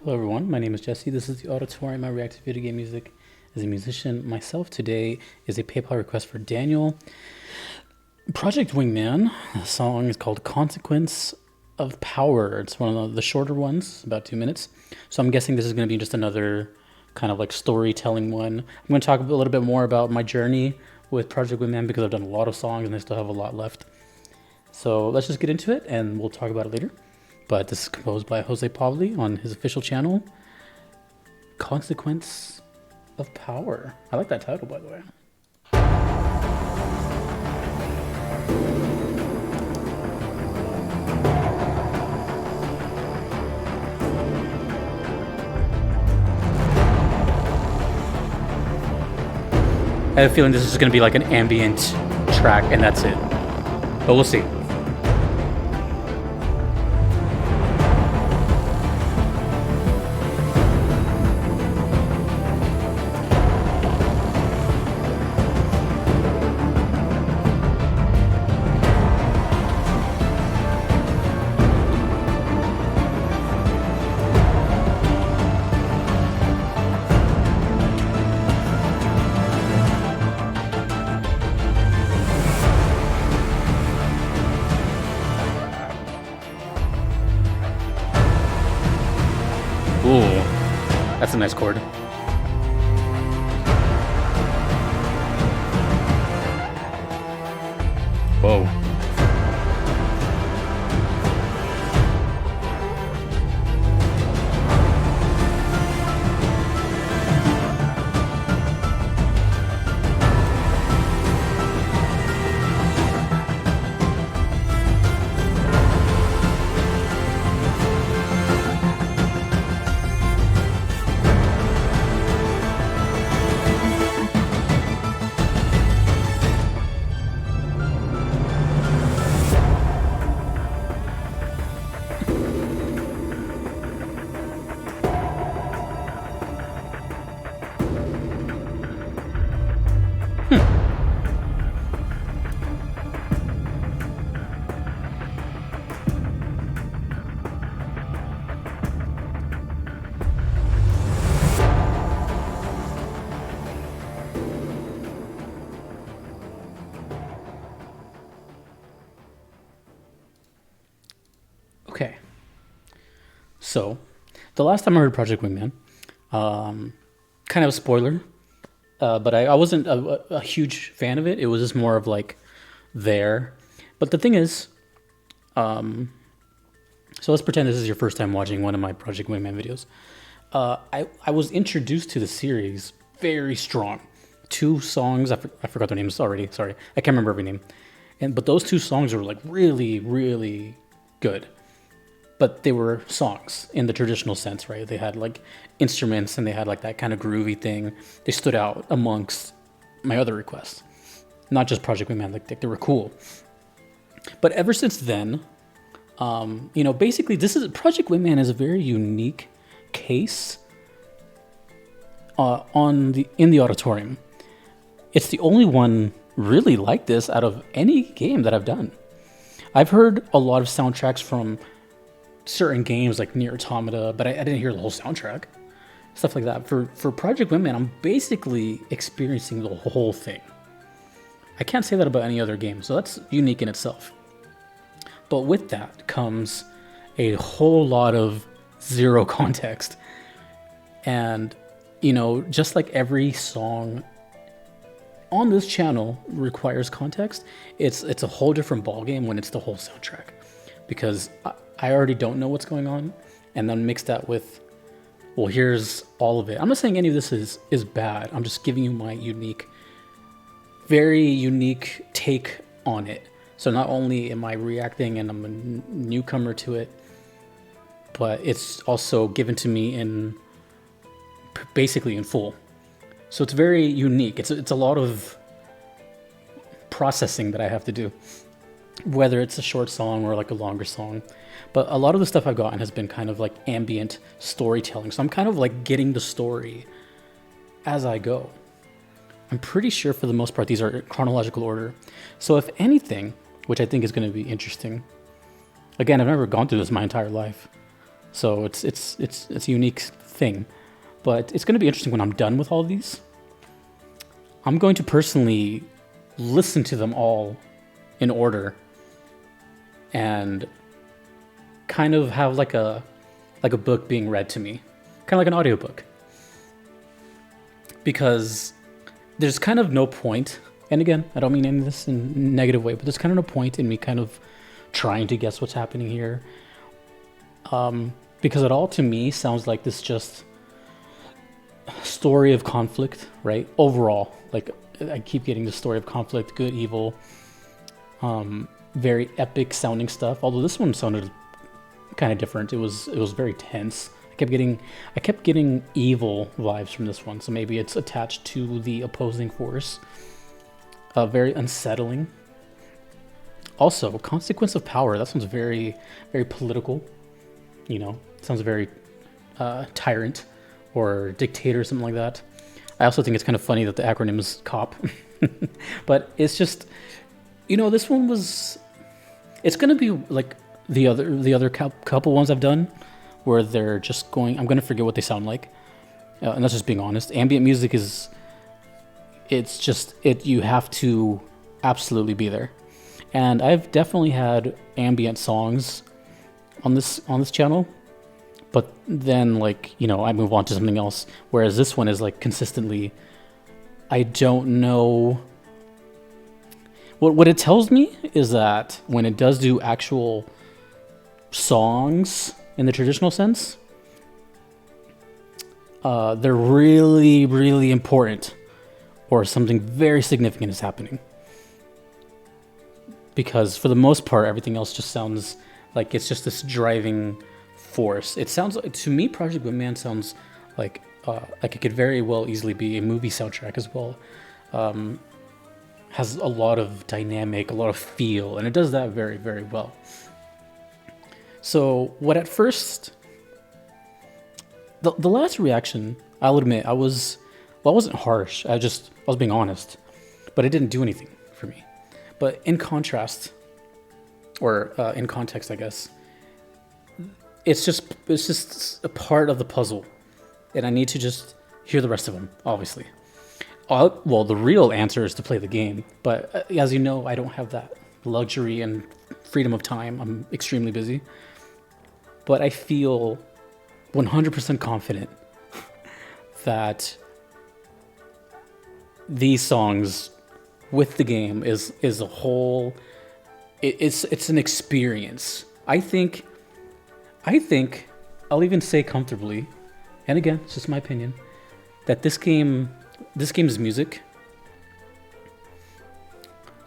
Hello everyone, my name is Jesse. This is the Auditorium. I react to video game music as a musician myself. Today is a PayPal request for Daniel. Project Wingman. The song is called Consequence of Power. It's one of the shorter ones, about 2 minutes. So I'm guessing this is going to be just another kind of like storytelling one. I'm going to talk a little bit more about my journey with Project Wingman because I've done a lot of songs and I still have a lot left. So let's just get into it and we'll talk about it later. But this is composed by Jose Pavli on his official channel. Consequence of Power. I like that title, by the way. I have a feeling this is going to be like an ambient track and that's it. But we'll see. Ooh, that's a nice chord. Whoa. Okay, so the last time I heard Project Wingman, kind of a spoiler, but I wasn't a huge fan of it. It was just more of like there. But the thing is, so let's pretend this is your first time watching one of my Project Wingman videos. I was introduced to the series very strong. 2 songs, I forgot their names already, sorry. I can't remember every name. But those 2 songs were like really, really good. But they were songs in the traditional sense, right? They had like instruments and they had like that kind of groovy thing. They stood out amongst my other requests. Not just Project Wingman, like they were cool. But ever since then, basically Project Wingman is a very unique case in the auditorium. It's the only one really like this out of any game that I've done. I've heard a lot of soundtracks from certain games like Nier Automata, but I didn't hear the whole soundtrack. Stuff like that. For Project Wingman, I'm basically experiencing the whole thing. I can't say that about any other game, so that's unique in itself. But with that comes a whole lot of zero context. And, just like every song on this channel requires context, it's a whole different ballgame when it's the whole soundtrack. Because I already don't know what's going on, and then mix that with, well, here's all of it. I'm not saying any of this is bad. I'm just giving you my very unique take on it. So not only am I reacting and I'm a newcomer to it, but it's also given to me basically in full. So it's very unique. It's a lot of processing that I have to do, whether it's a short song or like a longer song. But a lot of the stuff I've gotten has been kind of like ambient storytelling. So I'm kind of like getting the story as I go. I'm pretty sure for the most part, these are chronological order. So if anything, which I think is going to be interesting, again, I've never gone through this my entire life. So it's a unique thing. But it's going to be interesting when I'm done with all of these. I'm going to personally listen to them all in order and kind of have like a book being read to me, kind of like an audiobook. Because there's kind of no point, and again, I don't mean any of this in a negative way, but there's kind of no point in me kind of trying to guess what's happening here. Because it all to me sounds like this just story of conflict, right? Overall, like I keep getting the story of conflict, good, evil, very epic sounding stuff. Although this one sounded kind of different. It was very tense. I kept getting evil vibes from this one. So maybe it's attached to the opposing force. Very unsettling. Also, consequence of power. That sounds very, very political. You know, sounds very tyrant or dictator or something like that. I also think it's kind of funny that the acronym is COP. But it's just, you know, this one was, it's going to be like the other couple ones I've done where they're just going, I'm going to forget what they sound like. And that's just being honest. Ambient music is, it's just, you have to absolutely be there. And I've definitely had ambient songs on this channel, but then like, you know, I move on to something else. Whereas this one is like consistently, I don't know. What it tells me is that when it does do actual songs in the traditional sense, they're really, really important, or something very significant is happening. Because for the most part, everything else just sounds like it's just this driving force. It sounds like, to me, Project Wingman sounds like it could very well easily be a movie soundtrack as well. Has a lot of dynamic, a lot of feel, and it does that very, very well. So what at first, the last reaction, I'll admit, I wasn't harsh. I was being honest, but it didn't do anything for me. But in contrast, or in context, I guess, it's just a part of the puzzle, and I need to just hear the rest of them, obviously. Well, the real answer is to play the game, but as you know, I don't have that luxury and freedom of time. I'm extremely busy, but I feel 100% confident that these songs with the game is a whole. It's an experience. I think I'll even say comfortably, and again, it's just my opinion, that this game's music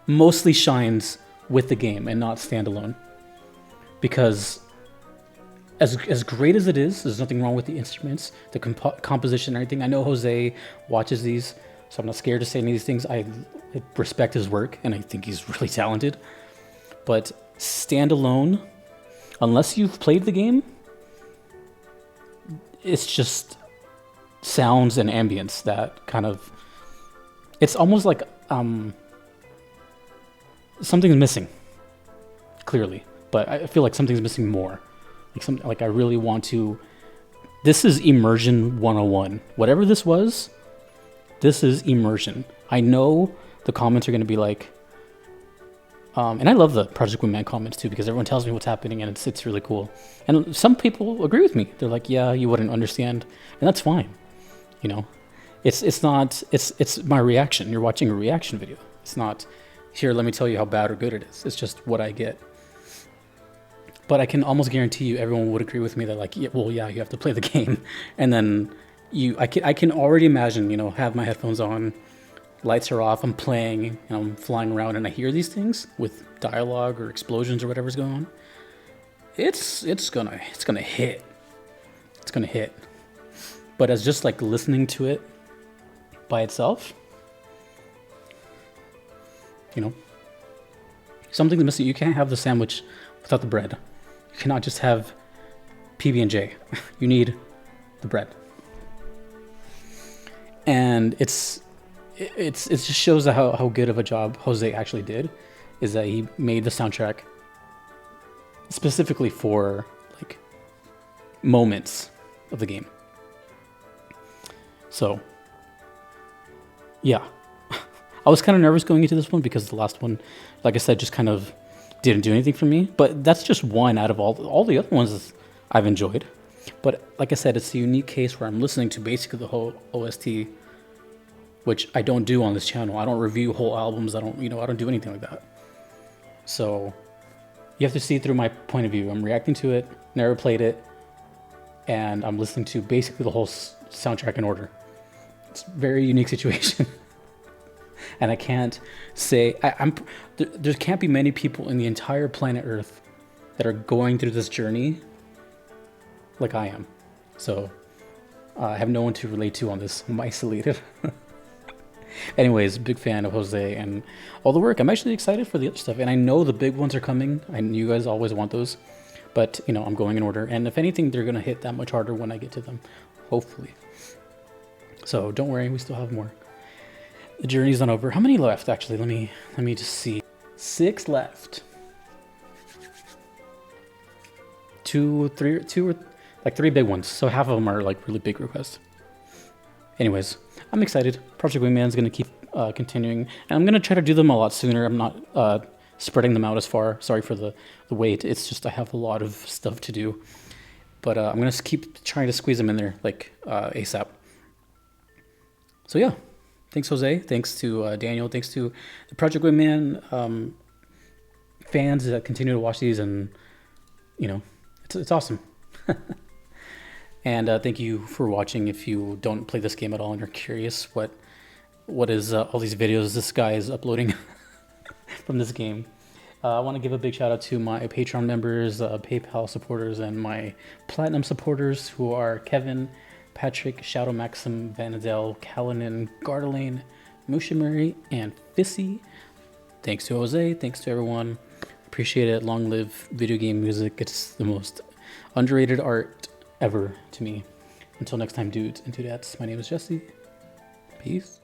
mostly shines with the game and not standalone. Because as great as it is, there's nothing wrong with the instruments, the composition, and everything. I know Jose watches these, so I'm not scared to say any of these things. I respect his work, and I think he's really talented. But standalone, unless you've played the game, it's just sounds and ambience that kind of, it's almost like something's missing, clearly, but I feel like something's missing more. Like I really want to, this is immersion 101. Whatever this was, this is immersion. I know the comments are going to be like, and I love the Project Wingman comments too, because everyone tells me what's happening, and it's really cool. And some people agree with me. They're like, yeah, you wouldn't understand, and that's fine. You know, it's my reaction. You're watching a reaction video. It's not, here, let me tell you how bad or good it is. It's just what I get. But I can almost guarantee you everyone would agree with me that like, yeah, well, yeah, you have to play the game. And then I can already imagine, you know, have my headphones on, lights are off, I'm playing, and I'm flying around, and I hear these things with dialogue or explosions or whatever's going on. It's gonna hit. It's gonna hit. But as just like listening to it by itself, you know, something's missing. You can't have the sandwich without the bread. You cannot just have PB&J. You need the bread. And it just shows how good of a job Jose actually did, is that he made the soundtrack specifically for like moments of the game. So, yeah. I was kind of nervous going into this one because the last one, like I said, just kind of didn't do anything for me. But that's just one out of all the other ones I've enjoyed. But like I said, it's a unique case where I'm listening to basically the whole OST, which I don't do on this channel. I don't review whole albums. I don't do anything like that. So you have to see it through my point of view. I'm reacting to it, never played it, and I'm listening to basically the whole soundtrack in order. It's a very unique situation. And I can't say, there can't be many people in the entire planet Earth that are going through this journey like I am. So I have no one to relate to on this. I'm isolated. Anyways, big fan of Jose and all the work. I'm actually excited for the other stuff. And I know the big ones are coming. And you guys always want those. But, I'm going in order. And if anything, they're going to hit that much harder when I get to them. Hopefully. So don't worry, we still have more. The journey's not over. How many left, actually? Let me just see. 6 left. 2, 3, like 3 big ones. So half of them are like really big requests. Anyways, I'm excited. Project Wingman's going to keep continuing. And I'm going to try to do them a lot sooner. I'm not spreading them out as far. Sorry for the wait. It's just I have a lot of stuff to do. But I'm going to keep trying to squeeze them in there like ASAP. So yeah. Thanks, Jose. Thanks to Daniel. Thanks to the Project Wingman fans that continue to watch these. And, it's awesome. And thank you for watching. If you don't play this game at all and you're curious what is all these videos this guy is uploading from this game, I want to give a big shout out to my Patreon members, PayPal supporters, and my Platinum supporters, who are Kevin, Patrick, Shadow Maxim, Vanadel, Callanan, Gardelane, Mushimuri, and Fissy. Thanks to Jose. Thanks to everyone. Appreciate it. Long live video game music. It's the most underrated art ever to me. Until next time, dudes and dudettes, my name is Jesse. Peace.